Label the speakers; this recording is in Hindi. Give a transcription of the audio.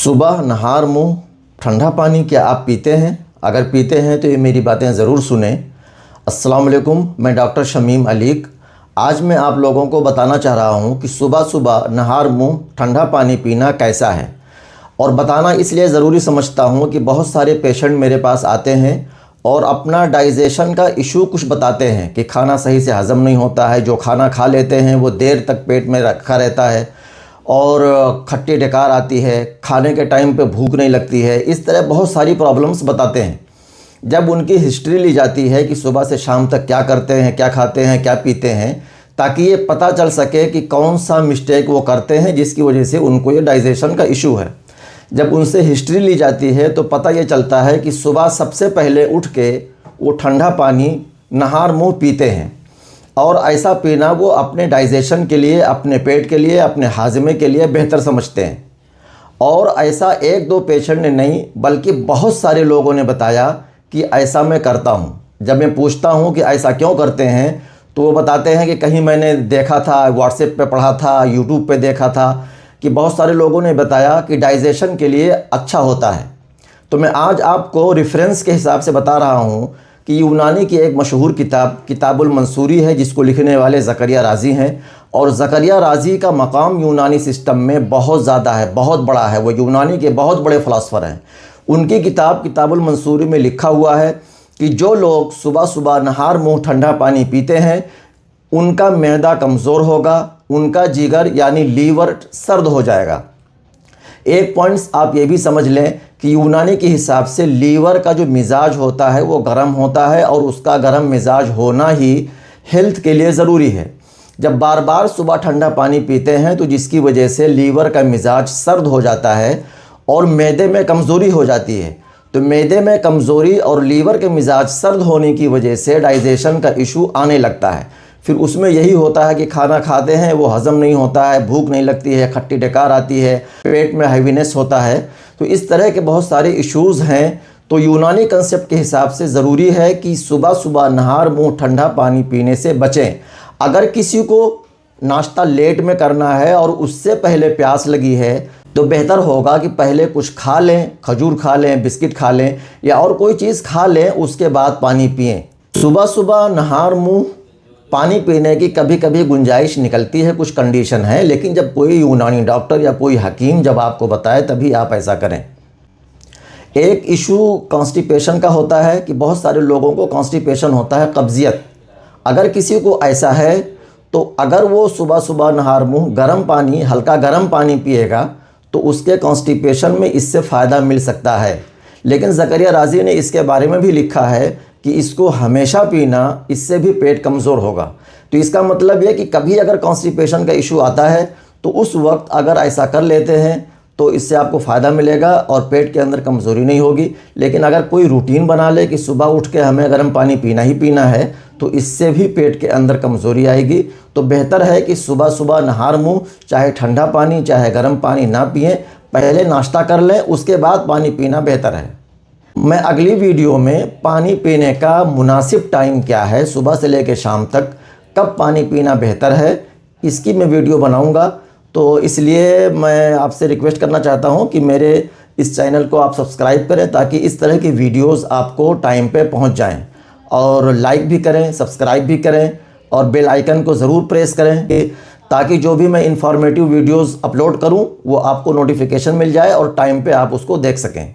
Speaker 1: सुबह नहार मुंह ठंडा पानी क्या आप पीते हैं? अगर पीते हैं तो ये मेरी बातें ज़रूर सुने। अस्सलाम वालेकुम, मैं डॉक्टर शमीम अलीक। आज मैं आप लोगों को बताना चाह रहा हूँ कि सुबह सुबह नहार मुंह ठंडा पानी पीना कैसा है। और बताना इसलिए ज़रूरी समझता हूँ कि बहुत सारे पेशेंट मेरे पास आते हैं और अपना डाइजेशन का इशू कुछ बताते हैं कि खाना सही से हज़म नहीं होता है, जो खाना खा लेते हैं वो देर तक पेट में रखा रहता है और खट्टी डकार आती है, खाने के टाइम पे भूख नहीं लगती है। इस तरह बहुत सारी प्रॉब्लम्स बताते हैं। जब उनकी हिस्ट्री ली जाती है कि सुबह से शाम तक क्या करते हैं, क्या खाते हैं, क्या पीते हैं, ताकि ये पता चल सके कि कौन सा मिस्टेक वो करते हैं जिसकी वजह से उनको ये डाइजेशन का इशू है। जब उनसे हिस्ट्री ली जाती है तो पता ये चलता है कि सुबह सबसे पहले उठ के वो ठंडा पानी नहार मुँह पीते हैं और ऐसा पीना वो अपने डाइजेशन के लिए, अपने पेट के लिए, अपने हाजमे के लिए बेहतर समझते हैं। और ऐसा एक दो पेशेंट ने नहीं बल्कि बहुत सारे लोगों ने बताया कि ऐसा मैं करता हूँ। जब मैं पूछता हूँ कि ऐसा क्यों करते हैं तो वो बताते हैं कि कहीं मैंने देखा था, व्हाट्सएप पे पढ़ा था, यूट्यूब पे देखा था कि बहुत सारे लोगों ने बताया कि डाइजेशन के लिए अच्छा होता है। तो मैं आज आपको रेफरेंस के हिसाब से बता रहा हूँ कि यूनानी की एक मशहूर किताब किताबुल मंसूरी है, जिसको लिखने वाले ज़करिया राज़ी हैं। और ज़करिया राज़ी का मकाम यूनानी सिस्टम में बहुत ज़्यादा है, बहुत बड़ा है। वो यूनानी के बहुत बड़े फ़िलासफ़र हैं। उनकी किताब किताबुल मंसूरी में लिखा हुआ है कि जो लोग सुबह सुबह नहार मुँह ठंडा पानी पीते हैं उनका मैदा कमज़ोर होगा, उनका जिगर यानी लीवर सर्द हो जाएगा। एक पॉइंट्स आप ये भी समझ लें कि यूनानी के हिसाब से लीवर का जो मिजाज होता है वो गर्म होता है और उसका गर्म मिजाज होना ही हेल्थ के लिए ज़रूरी है। जब बार बार सुबह ठंडा पानी पीते हैं तो जिसकी वजह से लीवर का मिजाज सर्द हो जाता है और मैदे में कमज़ोरी हो जाती है। तो मैदे में कमज़ोरी और लीवर के मिजाज सर्द होने की वजह से डाइजेशन का इशू आने लगता है। फिर उसमें यही होता है कि खाना खाते हैं वो हज़म नहीं होता है, भूख नहीं लगती है, खट्टी डकार आती है, पेट में हैवीनेस होता है। तो इस तरह के बहुत सारे इश्यूज़ हैं। तो यूनानी कंसेप्ट के हिसाब से ज़रूरी है कि सुबह सुबह नहार मुँह ठंडा पानी पीने से बचें। अगर किसी को नाश्ता लेट में करना है और उससे पहले प्यास लगी है तो बेहतर होगा कि पहले कुछ खा लें, खजूर खा लें, बिस्किट खा लें या और कोई चीज़ खा लें, उसके बाद पानी पिएँ। सुबह सुबह नहार मुँह पानी पीने की कभी कभी गुंजाइश निकलती है, कुछ कंडीशन है, लेकिन जब कोई यूनानी डॉक्टर या कोई हकीम जब आपको बताए तभी आप ऐसा करें। एक इशू कॉन्स्टिपेशन का होता है कि बहुत सारे लोगों को कॉन्स्टिपेशन होता है, कब्जियत। अगर किसी को ऐसा है तो अगर वो सुबह सुबह नहार मुँह गर्म पानी, हल्का गर्म पानी पिएगा तो उसके कॉन्स्टिपेशन में इससे फ़ायदा मिल सकता है। लेकिन ज़करिया राज़ी ने इसके बारे में भी लिखा है कि इसको हमेशा पीना, इससे भी पेट कमज़ोर होगा। तो इसका मतलब ये कि कभी अगर कॉन्स्टिपेशन का इशू आता है तो उस वक्त अगर ऐसा कर लेते हैं तो इससे आपको फ़ायदा मिलेगा और पेट के अंदर कमज़ोरी नहीं होगी। लेकिन अगर कोई रूटीन बना ले कि सुबह उठ के हमें गर्म पानी पीना ही पीना है तो इससे भी पेट के अंदर कमज़ोरी आएगी। तो बेहतर है कि सुबह सुबह नहार मुँह चाहे ठंडा पानी चाहे गर्म पानी ना पिएँ, पहले नाश्ता कर लें, उसके बाद पानी पीना बेहतर है। मैं अगली वीडियो में पानी पीने का मुनासिब टाइम क्या है, सुबह से लेकर शाम तक कब पानी पीना बेहतर है, इसकी मैं वीडियो बनाऊंगा। तो इसलिए मैं आपसे रिक्वेस्ट करना चाहता हूं कि मेरे इस चैनल को आप सब्सक्राइब करें ताकि इस तरह की वीडियोस आपको टाइम पे पहुंच जाएं। और लाइक भी करें, सब्सक्राइब भी करें और बेल आइकन को ज़रूर प्रेस करें ताकि जो भी मैं इंफॉर्मेटिव वीडियोज़ अपलोड करूँ वो आपको नोटिफिकेशन मिल जाए और टाइम पर आप उसको देख सकें।